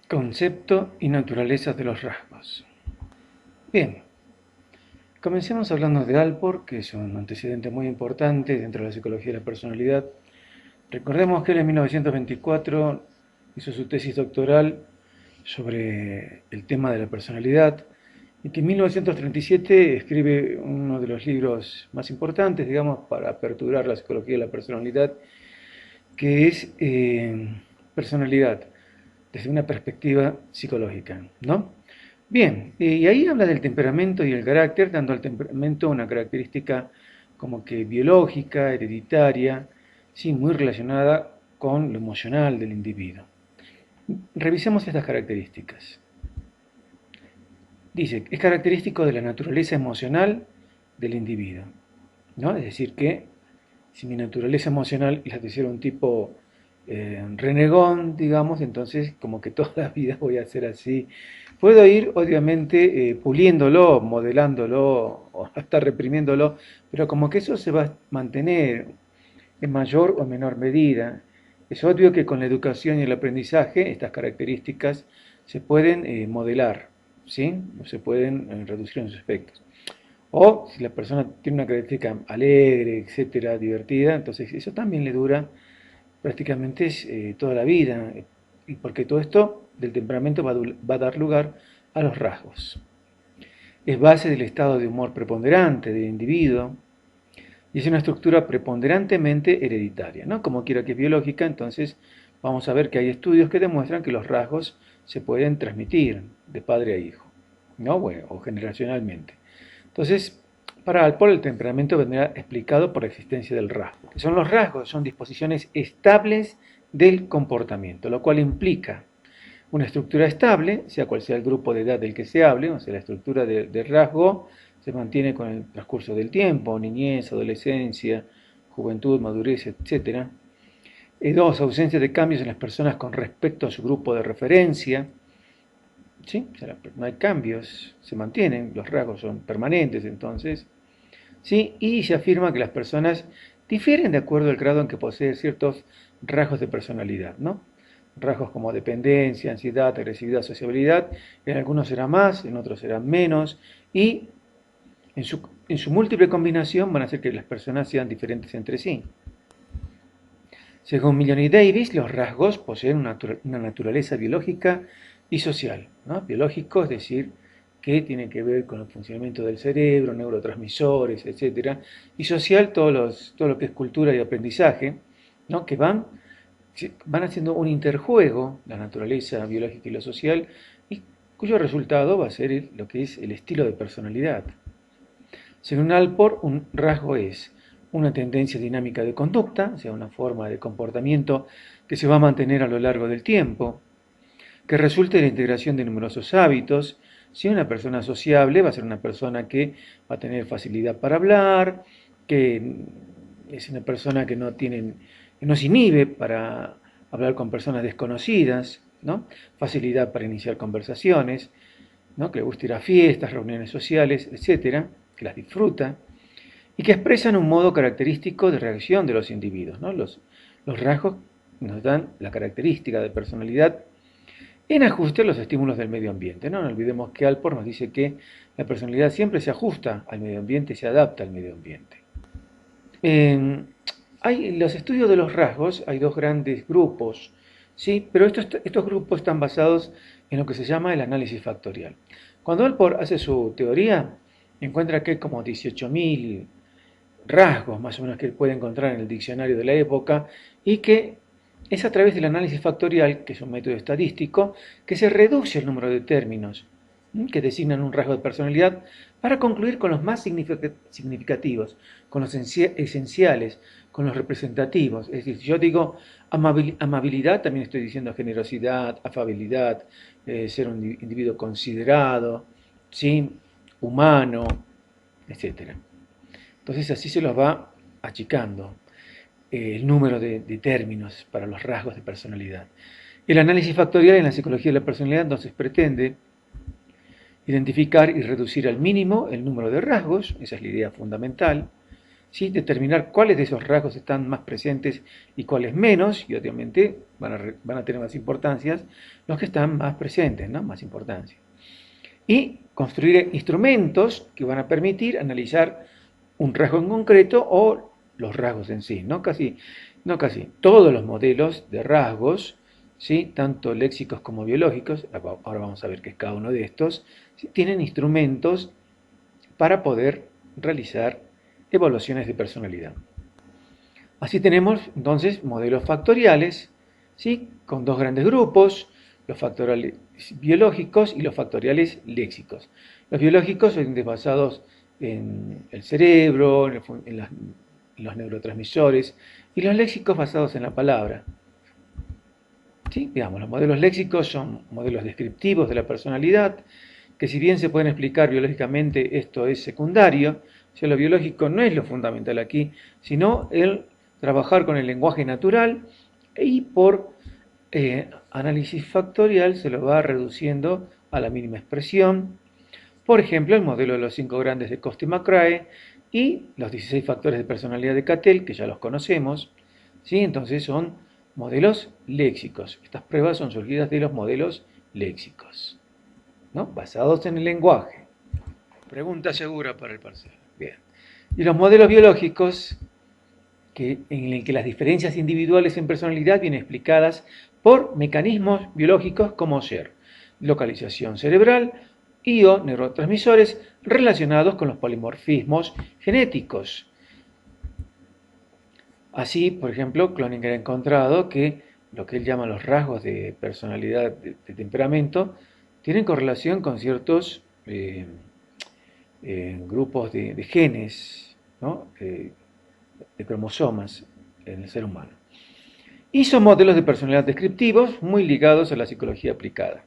Concepto y naturaleza de los rasgos. Bien, comencemos hablando de Alport, que es un antecedente muy importante dentro de la psicología de la personalidad. Recordemos que él en 1924 hizo su tesis doctoral sobre el tema de la personalidad y que en 1937 escribe uno de los libros más importantes, digamos, para aperturar la psicología de la personalidad, que es Personalidad, desde una perspectiva psicológica, ¿no? Bien, y ahí habla del temperamento y el carácter, dando al temperamento una característica como que biológica, hereditaria, sí, muy relacionada con lo emocional del individuo. Revisemos estas características. Dice, es característico de la naturaleza emocional del individuo, ¿no? Es decir, que si mi naturaleza emocional es la de ser un tipo renegón, digamos, entonces como que toda la vida voy a ser así. Puedo ir, obviamente, puliéndolo, modelándolo, o hasta reprimiéndolo, pero como que eso se va a mantener en mayor o menor medida. Es obvio que con la educación y el aprendizaje estas características se pueden modelar, ¿sí? O se pueden reducir en sus aspectos. O si la persona tiene una característica alegre, etcétera, divertida, entonces eso también le dura prácticamente toda la vida. Y porque todo esto del temperamento va a dar lugar a los rasgos. Es base del estado de humor preponderante del individuo y es una estructura preponderantemente hereditaria, ¿no? Como quiera que es biológica, entonces vamos a ver que hay estudios que demuestran que los rasgos se pueden transmitir de padre a hijo, ¿no? Bueno, o generacionalmente. Entonces, para Alport el temperamento vendrá explicado por la existencia del rasgo. ¿Qué son los rasgos? Son disposiciones estables del comportamiento, lo cual implica una estructura estable, sea cual sea el grupo de edad del que se hable, o sea, la estructura del rasgo se mantiene con el transcurso del tiempo, niñez, adolescencia, juventud, madurez, etc. Dos, ausencia de cambios en las personas con respecto a su grupo de referencia. ¿Sí? O sea, no hay cambios, se mantienen, los rasgos son permanentes entonces. ¿Sí? Y se afirma que las personas difieren de acuerdo al grado en que poseen ciertos rasgos de personalidad, ¿no? Rasgos como dependencia, ansiedad, agresividad, sociabilidad, en algunos será más, en otros serán menos, y en su múltiple combinación van a hacer que las personas sean diferentes entre sí. Según Millon y Davis, los rasgos poseen una naturaleza biológica y social, ¿no? Biológico, es decir, que tiene que ver con el funcionamiento del cerebro, neurotransmisores, etc. Y social, todo lo que es cultura y aprendizaje, ¿no? Que van haciendo un interjuego, la naturaleza biológica y lo social, y cuyo resultado va a ser lo que es el estilo de personalidad. Según Alport, un rasgo es una tendencia dinámica de conducta, o sea, una forma de comportamiento que se va a mantener a lo largo del tiempo, que resulte de la integración de numerosos hábitos. Si una persona sociable va a ser una persona que va a tener facilidad para hablar, que es una persona que no se inhibe para hablar con personas desconocidas, ¿no? Facilidad para iniciar conversaciones, ¿no? Que le gusta ir a fiestas, reuniones sociales, etcétera, que las disfruta y que expresan un modo característico de reacción de los individuos, ¿no? Los rasgos nos dan la característica de personalidad en ajuste a los estímulos del medio ambiente. No olvidemos que Alport nos dice que la personalidad siempre se ajusta al medio ambiente y se adapta al medio ambiente. Hay los estudios de los rasgos, hay dos grandes grupos, ¿sí? Pero estos grupos están basados en lo que se llama el análisis factorial. Cuando Alport hace su teoría, encuentra que hay como 18.000 rasgos más o menos que él puede encontrar en el diccionario de la época y que es a través del análisis factorial, que es un método estadístico, que se reduce el número de términos que designan un rasgo de personalidad para concluir con los más significativos, con los esenciales, con los representativos. Es decir, si yo digo amabilidad, también estoy diciendo generosidad, afabilidad, ser un individuo considerado, ¿sí? Humano, etcétera. Entonces así se los va achicando el número de términos para los rasgos de personalidad. El análisis factorial en la psicología de la personalidad entonces pretende identificar y reducir al mínimo el número de rasgos, esa es la idea fundamental, ¿sí? Determinar cuáles de esos rasgos están más presentes y cuáles menos, y obviamente van a tener más importancias los que están más presentes, ¿no? Más importancia. Y construir instrumentos que van a permitir analizar un rasgo en concreto o los rasgos en sí. No casi todos los modelos de rasgos, ¿sí? Tanto léxicos como biológicos, ahora vamos a ver qué es cada uno de estos, ¿sí? Tienen instrumentos para poder realizar evaluaciones de personalidad. Así tenemos entonces modelos factoriales, ¿sí? Con dos grandes grupos, los factoriales biológicos y los factoriales léxicos. Los biológicos son basados en el cerebro, en los neurotransmisores, y los léxicos basados en la palabra. ¿Sí? Digamos, los modelos léxicos son modelos descriptivos de la personalidad, que si bien se pueden explicar biológicamente, esto es secundario. O sea, lo biológico no es lo fundamental aquí, sino el trabajar con el lenguaje natural y por análisis factorial se lo va reduciendo a la mínima expresión. Por ejemplo, el modelo de los 5 grandes de Coste-McCrae y los 16 factores de personalidad de Cattell, que ya los conocemos. ¿Sí? Entonces son modelos léxicos. Estas pruebas son surgidas de los modelos léxicos, ¿no? Basados en el lenguaje. Pregunta segura para el parcial. Bien. Y los modelos biológicos, en el que las diferencias individuales en personalidad vienen explicadas por mecanismos biológicos como ser localización cerebral y o neurotransmisores relacionados con los polimorfismos genéticos. Así, por ejemplo, Cloninger ha encontrado que lo que él llama los rasgos de personalidad de temperamento tienen correlación con ciertos grupos de genes, ¿no? De cromosomas en el ser humano. Y son modelos de personalidad descriptivos muy ligados a la psicología aplicada.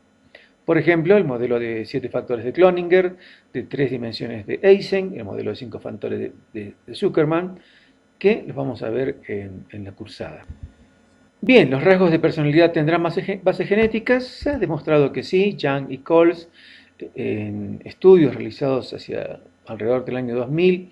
Por ejemplo, el modelo de 7 factores de Cloninger, de 3 dimensiones de Eysenck, el modelo de 5 factores de Zuckerman, que los vamos a ver en la cursada. Bien, ¿los rasgos de personalidad tendrán bases genéticas? Se ha demostrado que sí. Young y Coles, en estudios realizados hacia alrededor del año 2000,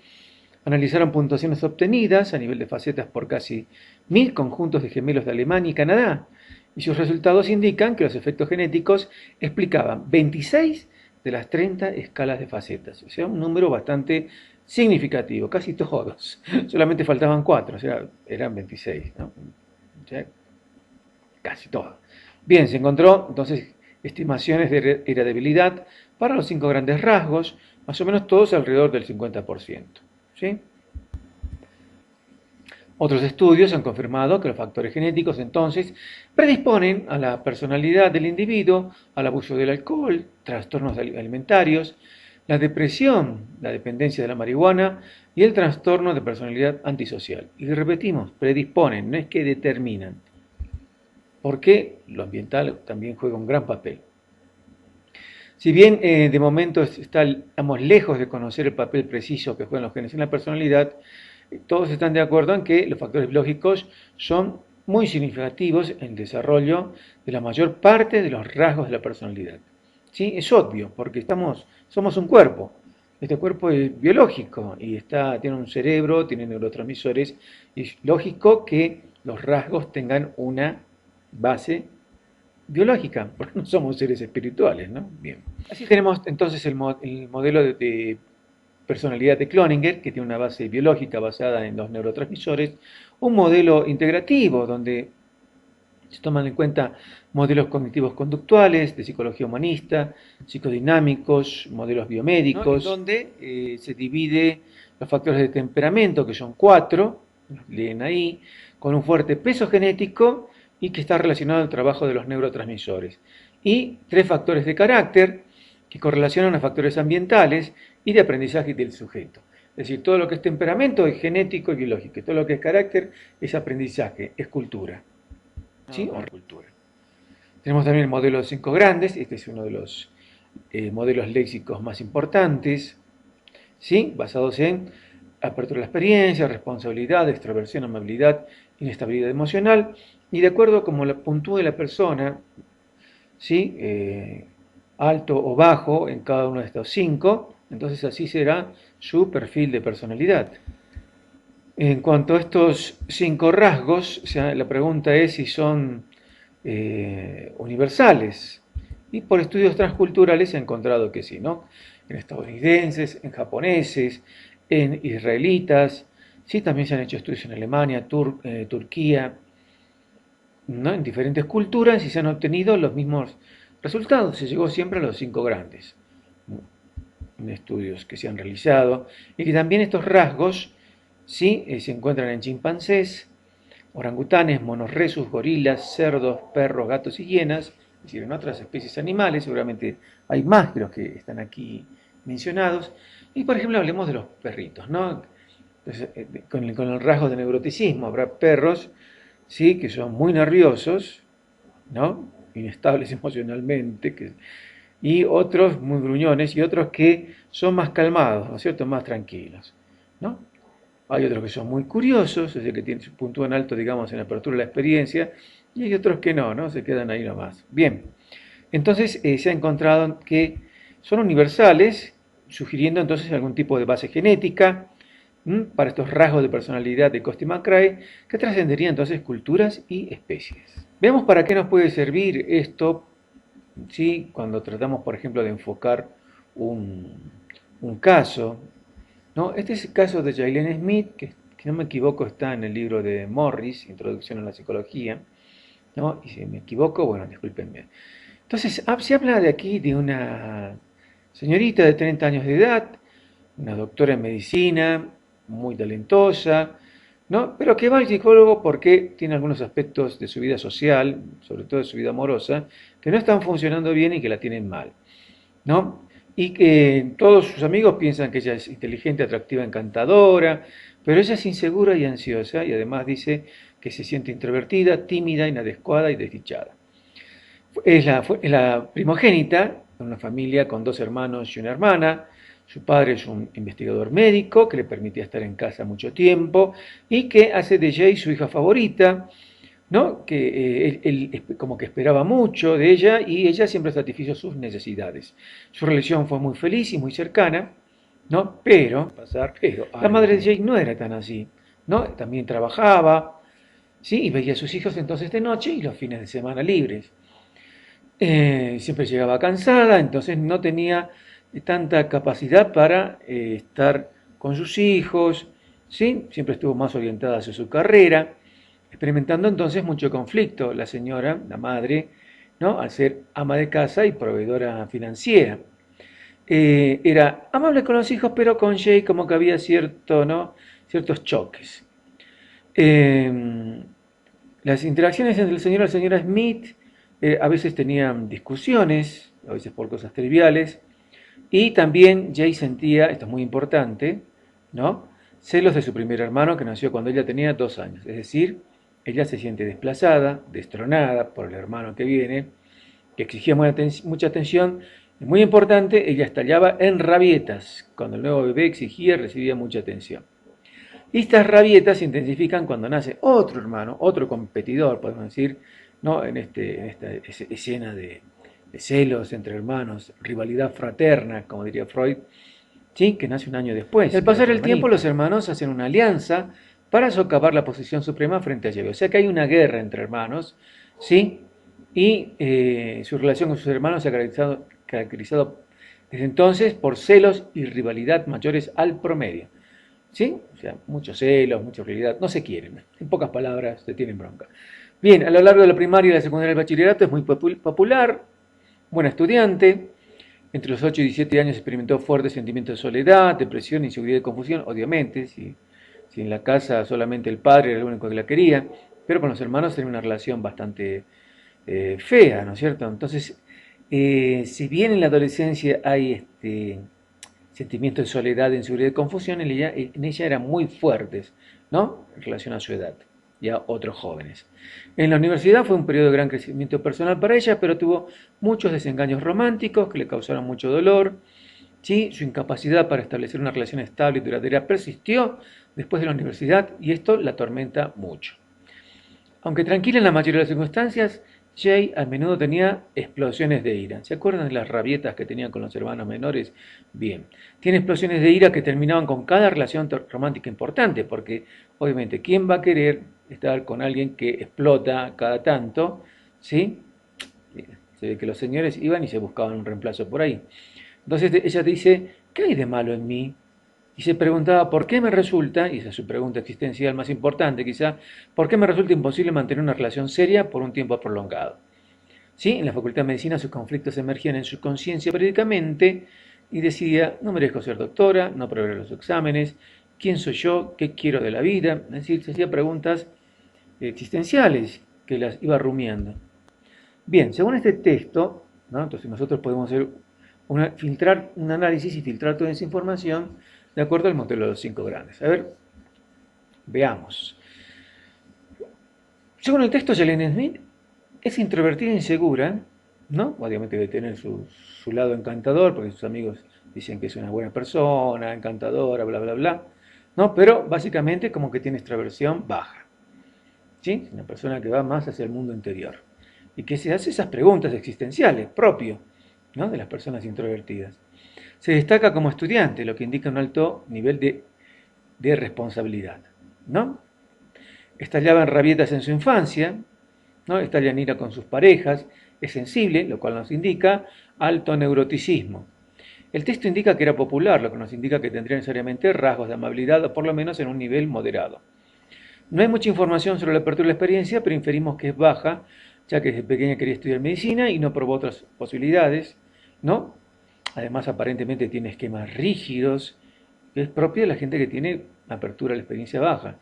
analizaron puntuaciones obtenidas a nivel de facetas por casi 1000 conjuntos de gemelos de Alemania y Canadá, y sus resultados indican que los efectos genéticos explicaban 26 de las 30 escalas de facetas, o sea, un número bastante significativo, casi todos. Solamente faltaban 4, o sea, eran 26, ¿no? O sea, casi todos. Bien, se encontró entonces estimaciones de heredabilidad para los 5 grandes rasgos, más o menos todos alrededor del 50%. ¿Sí? Otros estudios han confirmado que los factores genéticos entonces predisponen a la personalidad del individuo, al abuso del alcohol, trastornos alimentarios, la depresión, la dependencia de la marihuana y el trastorno de personalidad antisocial. Y repetimos, predisponen, no es que determinan, porque lo ambiental también juega un gran papel. Si bien de momento estamos lejos de conocer el papel preciso que juegan los genes en la personalidad, todos están de acuerdo en que los factores biológicos son muy significativos en el desarrollo de la mayor parte de los rasgos de la personalidad. ¿Sí? Es obvio, porque somos un cuerpo. Este cuerpo es biológico y tiene un cerebro, tiene neurotransmisores, y es lógico que los rasgos tengan una base biológica, porque no somos seres espirituales, ¿no? Bien. Así tenemos entonces el modelo de personalidad de Cloninger, que tiene una base biológica basada en los neurotransmisores, un modelo integrativo donde se toman en cuenta modelos cognitivos conductuales, de psicología humanista, psicodinámicos, modelos biomédicos, ¿no? Donde se divide los factores de temperamento, que son 4, los leen ahí, con un fuerte peso genético y que está relacionado al trabajo de los neurotransmisores. Y 3 factores de carácter, que correlacionan a factores ambientales y de aprendizaje del sujeto. Es decir, todo lo que es temperamento es genético y biológico, todo lo que es carácter es aprendizaje, es cultura. ¿Sí? O cultura. Tenemos también el modelo de 5 grandes, este es uno de los modelos léxicos más importantes, ¿sí? Basados en apertura a la experiencia, responsabilidad, extroversión, amabilidad, inestabilidad emocional, y de acuerdo a cómo la puntúe la persona, ¿sí? Alto o bajo en cada uno de estos 5, entonces así será su perfil de personalidad. En cuanto a estos 5 rasgos, o sea, la pregunta es si son universales. Y por estudios transculturales se ha encontrado que sí, ¿no? En estadounidenses, en japoneses, en israelitas, sí, también se han hecho estudios en Alemania, Turquía, ¿no? En diferentes culturas y se han obtenido los mismos resultados. Se llegó siempre a los 5 grandes, ¿no? En estudios que se han realizado y que también estos rasgos sí se encuentran en chimpancés, orangutanes, monos rhesus, gorilas, cerdos, perros, gatos y hienas, es decir, en otras especies animales, seguramente hay más que los que están aquí mencionados. Y por ejemplo, hablemos de los perritos, ¿no? Entonces, con el rasgo de neuroticismo, habrá perros, ¿sí? Que son muy nerviosos, ¿no? Inestables emocionalmente, y otros muy gruñones, y otros que son más calmados, ¿no es cierto? Más tranquilos, ¿no? Hay otros que son muy curiosos, es decir, que puntúan alto, digamos, en la apertura de la experiencia, y hay otros que no, ¿no? Se quedan ahí nomás. Bien, entonces se ha encontrado que son universales, sugiriendo entonces algún tipo de base genética para estos rasgos de personalidad de Costy-McCrae, que trascenderían entonces culturas y especies. Veamos para qué nos puede servir esto, ¿sí? Cuando tratamos, por ejemplo, de enfocar un, un caso, ¿no? Este es el caso de Jailene Smith, que no me equivoco está en el libro de Morris, Introducción a la Psicología, ¿no? Y si me equivoco, bueno, discúlpenme. Entonces, se habla de aquí de una señorita de 30 años de edad, una doctora en medicina, muy talentosa, ¿no? Pero que va al psicólogo porque tiene algunos aspectos de su vida social, sobre todo de su vida amorosa, que no están funcionando bien y que la tienen mal, ¿no? Y que todos sus amigos piensan que ella es inteligente, atractiva, encantadora, pero ella es insegura y ansiosa y además dice que se siente introvertida, tímida, inadecuada y desdichada. Es la primogénita de una familia con 2 hermanos y una hermana. Su padre es un investigador médico que le permitía estar en casa mucho tiempo y que hace de Jay su hija favorita, ¿no? Que él como que esperaba mucho de ella y ella siempre satisfizo sus necesidades. Su relación fue muy feliz y muy cercana, ¿no? Pero la madre de Jay no era tan así, ¿no? También trabajaba, ¿sí? Y veía a sus hijos entonces de noche y los fines de semana libres. Siempre llegaba cansada, entonces no tenía tanta capacidad para estar con sus hijos, ¿sí? Siempre estuvo más orientada hacia su carrera, experimentando entonces mucho conflicto la señora, la madre, ¿no? Al ser ama de casa y proveedora financiera. Era amable con los hijos, pero con Jay como que había ¿no? Ciertos choques. Eh, las interacciones entre el señor y la señora Smith a veces tenían discusiones, a veces por cosas triviales, y también Jay sentía, esto es muy importante, ¿no? Celos de su primer hermano que nació cuando ella tenía 2 años. Es decir, ella se siente desplazada, destronada por el hermano que viene, que exigía mucha atención. Y muy importante, ella estallaba en rabietas cuando el nuevo bebé exigía y recibía mucha atención. Y estas rabietas se intensifican cuando nace otro hermano, otro competidor, podemos decir, ¿no? En esta escena de celos entre hermanos, rivalidad fraterna, como diría Freud, ¿sí? Que nace un año después. Al pasar el tiempo, los hermanos hacen una alianza para socavar la posición suprema frente a Yebe. O sea que hay una guerra entre hermanos, ¿sí? Y su relación con sus hermanos se ha caracterizado desde entonces por celos y rivalidad mayores al promedio. ¿Sí? O sea, muchos celos, mucha realidad, no se quieren. En pocas palabras, se tienen bronca. Bien, a lo largo de la primaria y la secundaria del bachillerato es muy popular, buena estudiante. Entre los 8 y 17 años experimentó fuertes sentimientos de soledad, depresión, inseguridad y confusión, obviamente, si en la casa solamente el padre era el único que la quería, pero con los hermanos tenía una relación bastante fea, ¿no es cierto? Entonces, si bien en la adolescencia hay sentimientos de soledad, de inseguridad y confusión, en ella eran muy fuertes, ¿no? En relación a su edad y a otros jóvenes. En la universidad fue un periodo de gran crecimiento personal para ella, pero tuvo muchos desengaños románticos que le causaron mucho dolor. ¿Sí? Su incapacidad para establecer una relación estable y duradera persistió después de la universidad y esto la atormenta mucho. Aunque tranquila en la mayoría de las circunstancias, Jay a menudo tenía explosiones de ira. ¿Se acuerdan de las rabietas que tenía con los hermanos menores? Bien, tiene explosiones de ira que terminaban con cada relación romántica importante, porque obviamente, ¿quién va a querer estar con alguien que explota cada tanto? ¿Sí? Se ve que los señores iban y se buscaban un reemplazo por ahí. Entonces ella dice, ¿qué hay de malo en mí? Y se preguntaba, ¿por qué me resulta, y esa es su pregunta existencial más importante quizá, ¿por qué me resulta imposible mantener una relación seria por un tiempo prolongado? ¿Sí? En la Facultad de Medicina sus conflictos emergían en su conciencia periódicamente y decía, no merezco ser doctora, no aprobaré los exámenes, ¿quién soy yo? ¿Qué quiero de la vida? Es decir, se hacía preguntas existenciales que las iba rumiando. Bien, según este texto, ¿no? Entonces nosotros podemos hacer filtrar un análisis y filtrar toda esa información de acuerdo al modelo de los cinco grandes. A ver, veamos. Según el texto, Jalen Smith es introvertida e insegura, ¿no? Obviamente debe tener su lado encantador, porque sus amigos dicen que es una buena persona, encantadora, bla, bla, bla, ¿no? Pero básicamente como que tiene extroversión baja, ¿sí? Una persona que va más hacia el mundo interior y que se hace esas preguntas existenciales, propio, ¿no? De las personas introvertidas. Se destaca como estudiante, lo que indica un alto nivel de responsabilidad, ¿no? Estallaba en rabietas en su infancia, ¿no? Estalla en ira con sus parejas, es sensible, lo cual nos indica alto neuroticismo. El texto indica que era popular, lo que nos indica que tendría necesariamente rasgos de amabilidad, o por lo menos en un nivel moderado. No hay mucha información sobre la apertura de la experiencia, pero inferimos que es baja, ya que desde pequeña quería estudiar medicina y no probó otras posibilidades, ¿no? Además, aparentemente tiene esquemas rígidos, que es propio de la gente que tiene apertura a la experiencia baja.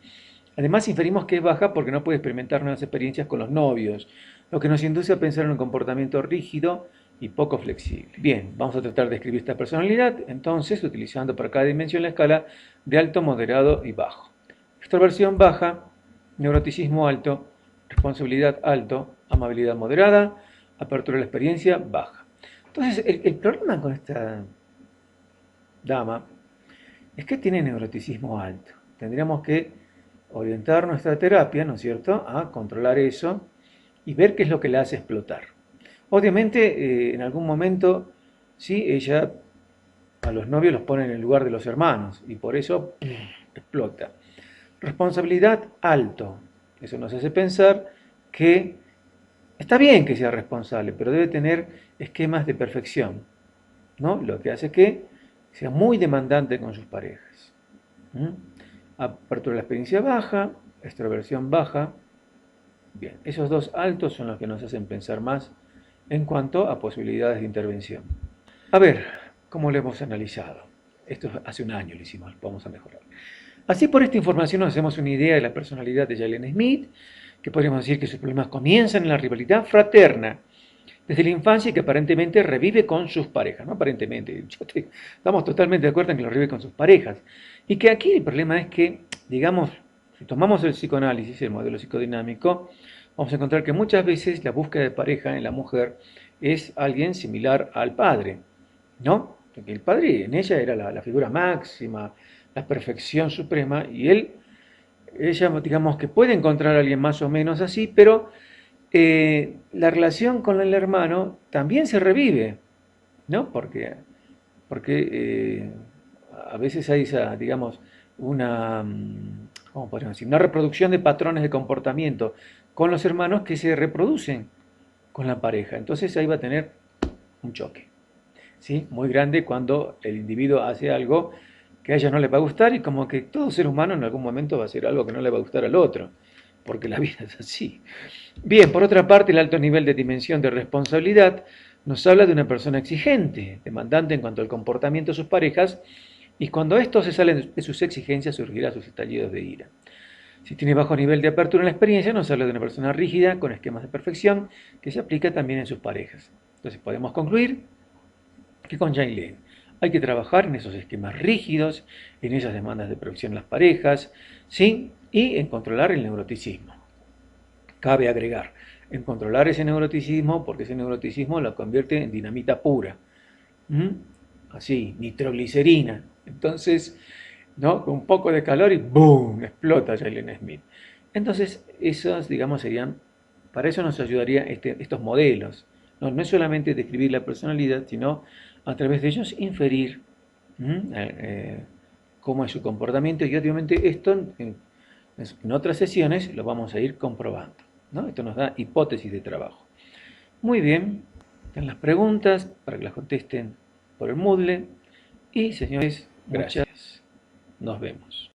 Además, inferimos que es baja porque no puede experimentar nuevas experiencias con los novios, lo que nos induce a pensar en un comportamiento rígido y poco flexible. Bien, vamos a tratar de escribir esta personalidad, entonces, utilizando para cada dimensión la escala de alto, moderado y bajo. Extroversión baja, neuroticismo alto, responsabilidad alto, amabilidad moderada, apertura a la experiencia baja. Entonces, el problema con esta dama es que tiene neuroticismo alto. Tendríamos que orientar nuestra terapia, ¿no es cierto?, a controlar eso y ver qué es lo que la hace explotar. Obviamente, en algún momento, sí, ella a los novios los pone en el lugar de los hermanos y por eso explota. Responsabilidad alto. Eso nos hace pensar que está bien que sea responsable, pero debe tener esquemas de perfección, ¿no? Lo que hace que sea muy demandante con sus parejas. Apertura de la experiencia baja, extroversión baja. Bien, esos dos altos son los que nos hacen pensar más en cuanto a posibilidades de intervención. A ver, ¿cómo lo hemos analizado? Esto hace un año lo hicimos, vamos a mejorar. Así por esta información nos hacemos una idea de la personalidad de Jalen Smith, que podríamos decir que sus problemas comienzan en la rivalidad fraterna desde la infancia y que aparentemente revive con sus parejas, no aparentemente, estamos totalmente de acuerdo en que lo revive con sus parejas, y que aquí el problema es que, digamos, si tomamos el psicoanálisis, el modelo psicodinámico, vamos a encontrar que muchas veces la búsqueda de pareja en la mujer es alguien similar al padre, ¿no? Porque el padre en ella era la figura máxima, la perfección suprema, y ella, digamos que puede encontrar a alguien más o menos así, pero la relación con el hermano también se revive, ¿no? Porque a veces hay esa, digamos, una, ¿cómo podríamos decir? Una reproducción de patrones de comportamiento con los hermanos que se reproducen con la pareja. Entonces ahí va a tener un choque, ¿sí? Muy grande cuando el individuo hace algo que a ella no le va a gustar y como que todo ser humano en algún momento va a hacer algo que no le va a gustar al otro, porque la vida es así. Bien, por otra parte, el alto nivel de dimensión de responsabilidad nos habla de una persona exigente, demandante en cuanto al comportamiento de sus parejas, y cuando estos se salen de sus exigencias surgirán sus estallidos de ira. Si tiene bajo nivel de apertura en la experiencia, nos habla de una persona rígida, con esquemas de perfección, que se aplica también en sus parejas. Entonces podemos concluir que con Jane Lane hay que trabajar en esos esquemas rígidos, en esas demandas de perfección en las parejas, ¿sí? Y en controlar el neuroticismo. Cabe agregar, en controlar ese neuroticismo, porque ese neuroticismo lo convierte en dinamita pura. Así, nitroglicerina. Entonces, ¿no? Con un poco de calor y ¡boom! Explota Jalen Smith. Entonces, esos, digamos, serían Para eso nos ayudaría estos modelos. No, no es solamente describir la personalidad, sino a través de ellos inferir cómo es su comportamiento y obviamente esto en otras sesiones lo vamos a ir comprobando, ¿no? Esto nos da hipótesis de trabajo. Muy bien, están las preguntas para que las contesten por el Moodle y señores, gracias. Nos vemos.